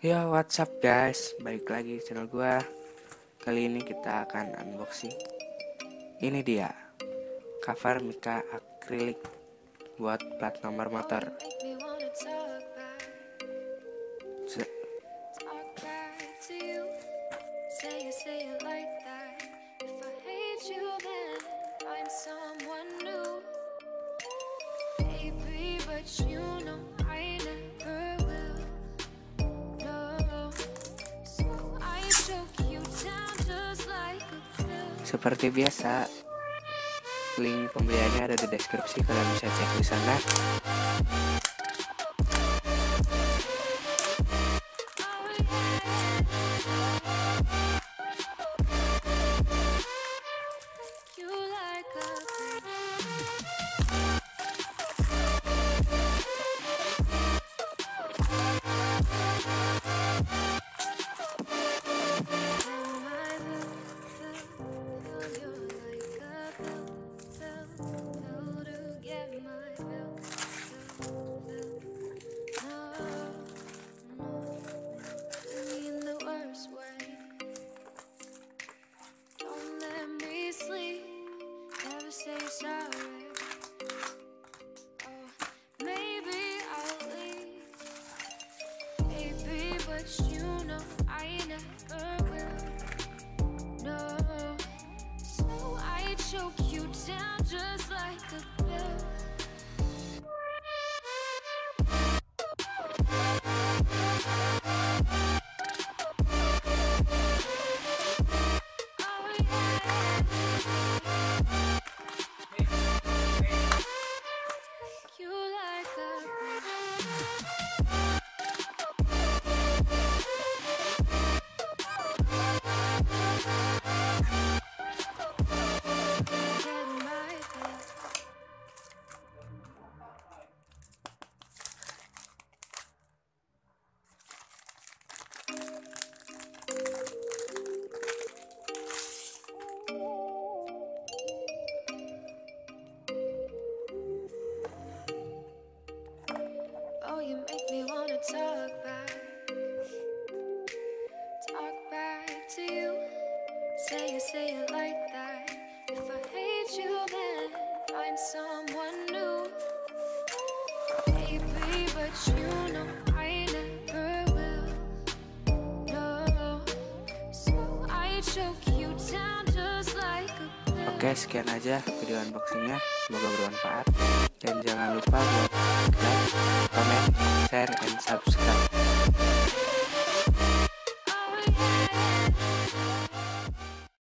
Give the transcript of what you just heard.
Yo, what's up guys? Balik lagi di channel gua. Kali ini kita akan unboxing. Ini dia cover mica akrilik buat plat nomor motor. Seperti biasa, link pembeliannya ada di deskripsi, kalian bisa cek di sana. Choke you down just like a pill. You make me wanna talk back to you. Say it like that. If I hate you, then find someone new. Baby, but you know I never will. No, so I choke you down just like a pill. Oke, sekian aja video unboxingnya. Semoga bermanfaat. Dan jangan lupa buat like, comment, share, and subscribe.